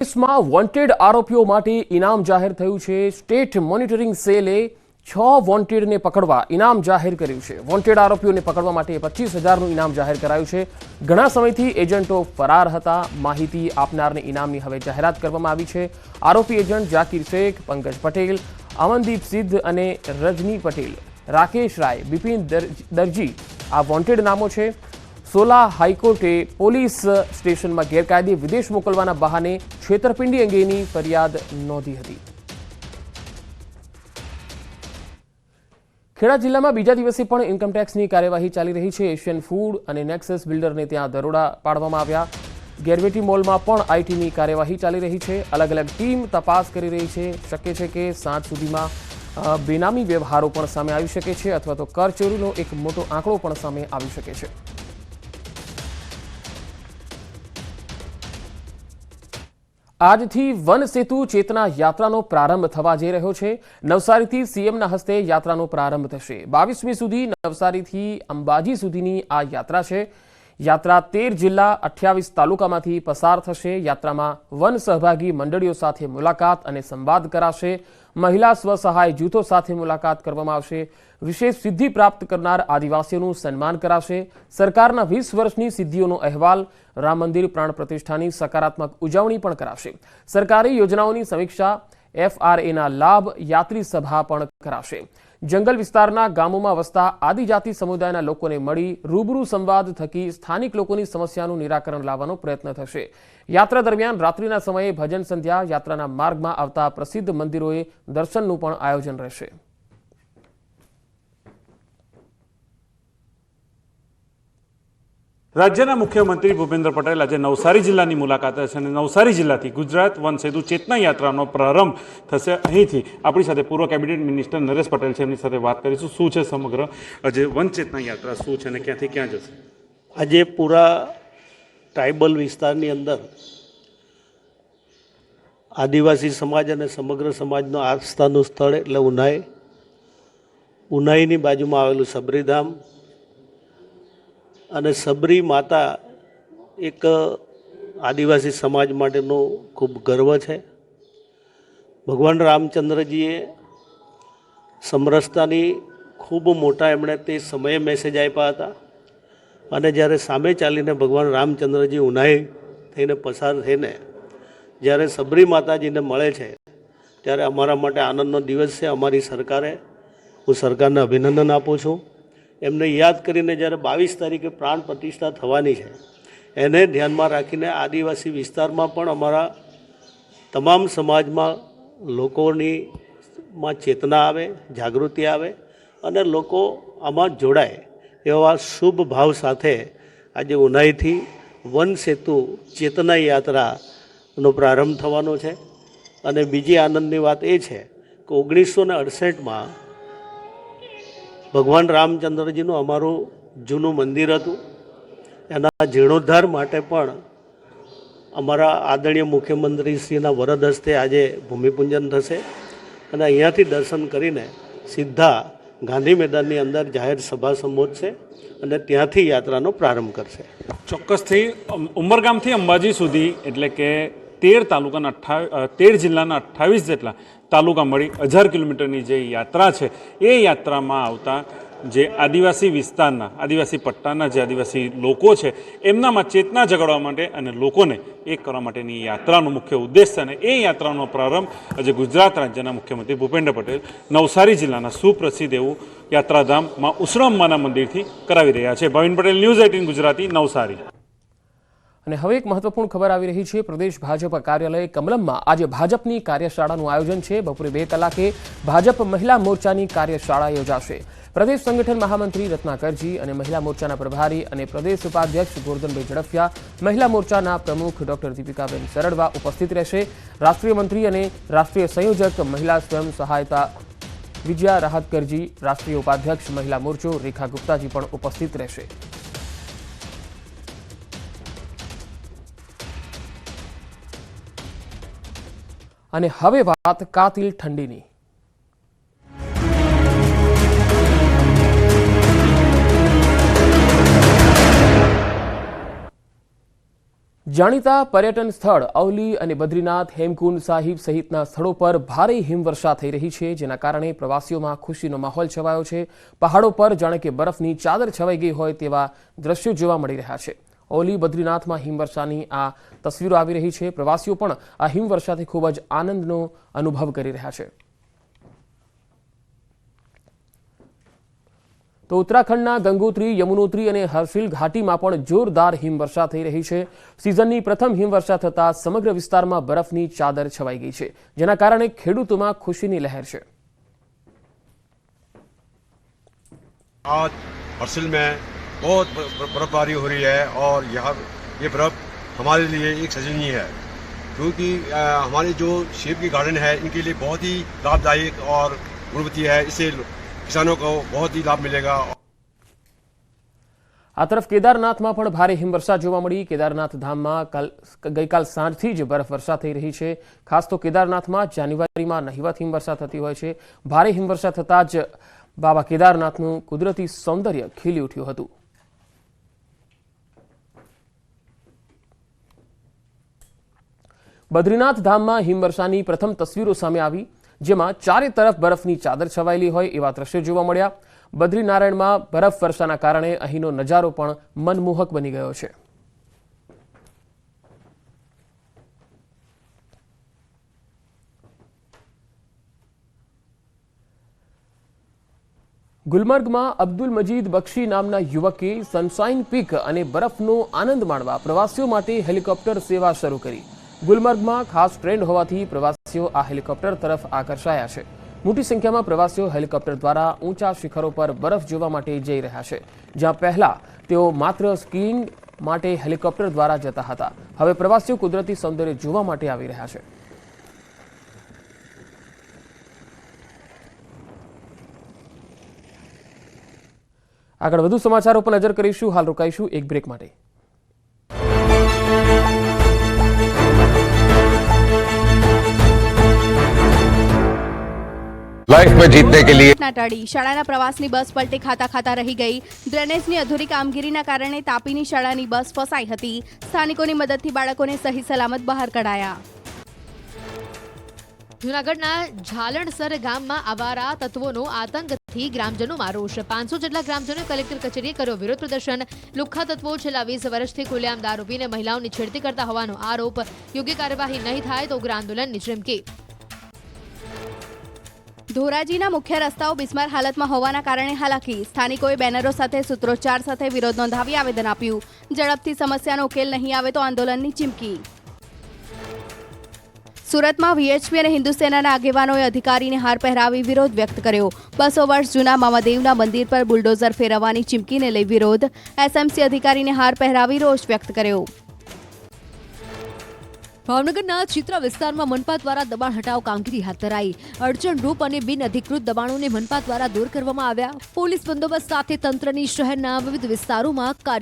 દેશમાં વોન્ટેડ આરોપીઓ માટે ઇનામ જાહેર થયું છે। સ્ટેટ મોનિટરિંગ સેલે 6 વોન્ટેડને પકડવા ઇનામ જાહેર કર્યું છે। વોન્ટેડ આરોપીઓને પકડવા માટે 25,000નું ઇનામ જાહેર કરાયું છે। ઘણા સમયથી એજન્ટો ફરાર હતા। માહિતી આપનારને ઇનામની હવે જાહેરાત કરવામાં આવી છે। આરોપી એજન્ટ જાકીર શેખ, પંકજ પટેલ, અમનદીપ સિદ્ધ અને રજની પટેલ, રાકેશ રાય, બિપિન દરજી આ વોન્ટેડ નામો છે। સોલા હાઈકોર્ટે પોલીસ સ્ટેશનમાં ગેરકાયદે વિદેશ મોકલવાના બહાને છેતરપિંડી અંગેની ફરિયાદ નોંધી હતી। ખેડા જિલ્લામાં બીજા દિવસે પણ ઇન્કમટેક્સની કાર્યવાહી ચાલી રહી છે। એશિયન ફૂડ અને નેક્સસ બિલ્ડરને ત્યાં દરોડા પાડવામાં આવ્યા। ગેરવેટી મોલમાં પણ આઈટીની કાર્યવાહી ચાલી રહી છે। અલગ અલગ ટીમ તપાસ કરી રહી છે। શક્ય છે કે સાંજ સુધીમાં બેનામી વ્યવહારો પણ સામે આવી શકે છે અથવા તો કરચોરીનો એક મોટો આંકડો પણ સામે આવી શકે છે। આજથી વન સેતુ ચેતના યાત્રાનો પ્રારંભ થવા જઈ રહ્યો છે। નવસારીથી સીએમના હસ્તે યાત્રાનો પ્રારંભ થશે। 22મી સુધી નવસારીથી અંબાજી સુધીની આ યાત્રા છે। યાત્રા 13 જિલ્લા 28 તાલુકામાંથી પસાર થશે। યાત્રામાં વન સહભાગી મંડળીઓ સાથે મુલાકાત અને સંવાદ કરાશે। મહિલા સ્વસહાય જૂથો સાથે મુલાકાત કરવામાં આવશે। વિશેષ સિદ્ધિ પ્રાપ્ત કરનાર આદિવાસીઓનું સન્માન કરાશે। સરકારના 20 વર્ષની સિદ્ધિઓનો અહેવાલ, રામ મંદિર પ્રાણ પ્રતિષ્ઠાની સકારાત્મક ઉજવણી પણ કરાશે। સરકારી યોજનાઓની સમીક્ષા, એફઆરએના લાભ, યાત્રી સભા પણ કરાશે। જંગલ વિસ્તારના ગામોમાં વસતા આદિજાતિ સમુદાયના લોકોને મળી રૂબરૂ સંવાદ થકી સ્થાનિક લોકોની સમસ્યાનું નિરાકરણ લાવવાનો પ્રયત્ન થશે। યાત્રા દરમિયાન રાત્રિના સમયે ભજન સંધ્યા, યાત્રાના માર્ગમાં આવતા પ્રસિદ્ધ મંદિરોએ દર્શનનું પણ આયોજન રહેશે। રાજ્યના મુખ્યમંત્રી ભૂપેન્દ્ર પટેલ આજે નવસારી જિલ્લાની મુલાકાતે છે અને નવસારી જિલ્લાથી ગુજરાત વન સેતુ ચેતના યાત્રાનો પ્રારંભ થશે। અહીંથી આપણી સાથે પૂર્વ કેબિનેટ મિનિસ્ટર નરેશ પટેલ છે, એમની સાથે વાત કરીશું। શું છે સમગ્ર આજે વન ચેતના યાત્રા શું છે અને ક્યાંથી ક્યાં જશે? આજે પૂરા ટ્રાઇબલ વિસ્તારની અંદર આદિવાસી સમાજ અને સમગ્ર સમાજનો આસ્થાનું સ્થળ એટલે ઉનાઈની બાજુમાં આવેલું સબરીધામ અને સબરી માતા એક આદિવાસી સમાજ માટેનું ખૂબ ગર્વ છે। ભગવાન રામચંદ્રજીએ સમરસતાની ખૂબ મોટા એમણે તે સમયે મેસેજ આપ્યા હતા અને જ્યારે સામે ચાલીને ભગવાન રામચંદ્રજી ઉનાઈ થઈને પસાર થઈને જ્યારે સબરી માતાજીને મળે છે ત્યારે અમારા માટે આનંદનો દિવસ છે। અમારી સરકારે, હું સરકારને અભિનંદન આપું છું। એમને યાદ કરીને જ્યારે 22 તારીખે પ્રાણ પ્રતિષ્ઠા થવાની છે એને ધ્યાનમાં રાખીને આદિવાસી વિસ્તારમાં પણ અમારા તમામ સમાજમાં લોકોનીમાં ચેતના આવે, જાગૃતિ આવે અને લોકો આમાં જોડાય એવા શુભ ભાવ સાથે આજે ઉનાઈથી વન સેતુ ચેતના યાત્રાનો પ્રારંભ થવાનો છે। અને બીજી આનંદની વાત એ છે કે 1968માં ભગવાન રામચંદ્રજીનું અમારું જૂનું મંદિર હતું, એના જીર્ણોદ્ધાર માટે પણ અમારા આદરણીય મુખ્યમંત્રીશ્રીના વરદ હસ્તે આજે ભૂમિપૂજન થશે અને અહીંયાથી દર્શન કરીને સીધા ગાંધી મેદાનની અંદર જાહેર સભા સંબોધશે અને ત્યાંથી યાત્રાનો પ્રારંભ કરશે। ચોક્કસથી ઉમરગામથી અંબાજી સુધી એટલે કે 13 જિલ્લાના 28 જેટલા તાલુકા મળી 1000 કિલોમીટરની જે યાત્રા છે એ યાત્રામાં આવતા જે આદિવાસી વિસ્તારના, આદિવાસી પટ્ટાના જે આદિવાસી લોકો છે એમનામાં ચેતના જગાડવા માટે અને લોકોને એક કરવા માટેની યાત્રાનો મુખ્ય ઉદ્દેશ છે અને એ યાત્રાનો પ્રારંભ આજે ગુજરાત રાજ્યના મુખ્યમંત્રી ભૂપેન્દ્ર પટેલ નવસારી જિલ્લાના સુપ્રસિદ્ધ એવું યાત્રાધામમાં ઉસરમમાના મંદિરથી કરાવી રહ્યા છે। ભાવિન પટેલ, ન્યૂઝ 18 ગુજરાતી, નવસારી। અને હવે એક મહત્વપૂર્ણ ખબર આવી રહી છે। પ્રદેશ ભાજપ કાર્યાલય કમલમમાં આજે ભાજપની કાર્યશાળાનું આયોજન છે। બપોરે 2 કલાકે ભાજપ મહિલા મોરચાની કાર્યશાળા યોજાશે। પ્રદેશ સંગઠન મહામંત્રી રત્નાકરજી અને મહિલા મોરચાના પ્રભારી અને પ્રદેશ ઉપાધ્યક્ષ ગોરધનભાઈ ઝડફિયા, મહિલા મોરચાના પ્રમુખ ડોક્ટર દીપિકાબેન સરડવા ઉપસ્થિત રહેશે। રાષ્ટ્રીય મંત્રી અને રાષ્ટ્રીય સંયોજક મહિલા સ્વયં સહાયતા વિજયા રાહતકરજી, રાષ્ટ્રીય ઉપાધ્યક્ષ મહિલા મોરચો રેખા ગુપ્તાજી પણ ઉપસ્થિત રહેશે। અને હવે વાત કાતિલ ઠંડીની। જાણીતા પર્યટન સ્થળ અવલી અને બદ્રીનાથ હેમકુંડ સાહિબ સહિતના સ્થળો પર ભારે હિમવર્ષા થઈ રહી છે, જેના કારણે પ્રવાસીઓમાં ખુશીનો માહોલ છવાયો છે. પહાડો પર જાણે કે બરફની ચાદર છવાઈ ગઈ હોય તેવા દ્રશ્યો જોવા મળી રહ્યા છે. અવલી બદ્રીનાથમાં હિમવર્ષાની આ તસવીરો આવી રહી છે. પ્રવાસીઓ પણ આ હિમવર્ષાથી ખૂબ જ આનંદનો અનુભવ કરી રહ્યા છે. તો ઉત્તરાખંડના ગંગોત્રી, યમુનોત્રી અને હર્ષિલ ઘાટીમાં પણ જોરદાર હિમવર્ષા થઈ રહી છે. સિઝનની પ્રથમ હિમવર્ષા થતાં સમગ્ર વિસ્તારમાં બરફની ચાદર છવાઈ ગઈ છે, જેના કારણે ખેડૂતોમાં ખુશીની લહેર છે. आज हर्सिल में बहुत बर्फबारी हो रही है और यहाँ ये बर्फ हमारे लिए एक सजनीय है, क्योंकि हमारे जो सेब की गार्डन है इनके लिए बहुत ही लाभदायक और गुणवत्ता है. इससे किसानों को बहुत ही लाभ मिलेगा. આ તરફ કેદારનાથમાં પણ ભારે હિમવર્ષા જોવા મળી. કેદારનાથ ધામમાં ગઈકાલ સાંજથી જ બરફવર્ષા થઈ રહી છે. ખાસ તો કેદારનાથમાં જાન્યુઆરીમાં નહિવત હિમવર્ષા થતી હોય છે. ભારે હિમવર્ષા થતાં જ બાબા કેદારનાથનું કુદરતી સૌંદર્ય ખીલી ઉઠ્યું હતું. બદ્રીનાથ ધામમાં હિમવર્ષાની પ્રથમ તસવીરો સામે આવી, જેમાં ચારે તરફ બરફની ચાદર છવાયેલી હોય એવા દ્રશ્યો જોવા મળ્યા. બદ્રીનારાયણમાં બરફવર્ષાના કારણે અહીંનો નજારો પણ મનમોહક બની ગયો છે. ગુલમર્ગમાં અબ્દુલ મજીદ બક્ષી નામના યુવકે સનશાઇન પીક અને બરફનો આનંદ માણવા પ્રવાસીઓ માટે હેલિકોપ્ટર સેવા શરૂ કરી. ગુલમર્ગમાં ખાસ ટ્રેન્ડ હોવાથી પ્રવાસીઓ આ હેલિકોપ્ટર તરફ આકર્ષાયા છે. મોટી સંખ્યામાં પ્રવાસીઓ હેલિકોપ્ટર દ્વારા ઊંચા શિખરો પર બરફ જોવા માટે જઈ રહ્યા છે. જ્યાં પહેલા તેઓ માત્ર સ્કીઇંગ માટે હેલિકોપ્ટર દ્વારા જતા હતા, હવે પ્રવાસીઓ કુદરતી સૌંદર્ય જોવા માટે આવી રહ્યા છે. આગળ વધુ સમાચારો પર નજર કરીશું. હાલ રોકાઈશું એક બ્રેક માટે. लाइफ में जीतने के लिए टाड़ी शाळाना प्रवासनी बस पलटे खाता खाता रही गई. ડ્રેનેજની અધૂરી કામગીરીના કારણે તાપીની શાળાની બસ ફસાઈ હતી. સ્થાનિકોની મદદથી બાળકોને સહી સલામત બહાર કઢાયા. જૂનાગઢના ઝાલણસર ગામમાં આવારા તત્વોનો આતંકથી ગ્રામજનોમાં રોષ. 500 જેટલા ગ્રામજનોએ કલેક્ટર કચેરીએ કર્યો વિરોધ પ્રદર્શન. લુખ્ખા તત્વો છેલ્લા 20 વર્ષથી ખુલ્લેઆમ દારૂ પીને મહિલાઓની છેડતી કરતા હોવાનો આરોપ. યોગ્ય કાર્યવાહી નહીં થાય તો ઉગ્ર આંદોલનની ચીમકી. ધોરાજીના મુખ્ય રસ્તાઓ બિસ્માર હાલતમાં હોવાના કારણે હાલાકી. સ્થાનિકોએ બેનરો સાથે સૂત્રોચ્ચાર સાથે વિરોધ નોંધાવી આવેદન આપ્યું. ઝડપથી સમસ્યાનો ઉકેલ નહીં આવે તો આંદોલનની ચીમકી. સુરતમાં વીએચપી અને હિન્દુ સેનાના આગેવાનોએ અધિકારીને હાર પહેરાવી વિરોધ વ્યક્ત કર્યો. 200 વર્ષ જૂના મામાદેવના મંદિર પર બુલડોઝર ફેરવવાની ચીમકીને લઈ વિરોધ. એસએમસી અધિકારીને હાર પહેરાવી રોષ વ્યક્ત કર્યો. ભાવનગરના ચિત્રા વિસ્તારમાં મનપા દ્વારા દબાણ હટાવ કામગીરી હાથ ધરાઈ. અડચણરૂપ અને બિન અધિકૃત દબાણોને મનપા દ્વારા દૂર કરવામાં આવ્યા. પોલીસ બંદોબસ્ત સાથે તંત્રની શહેરના વિવિધ વિસ્તારોમાં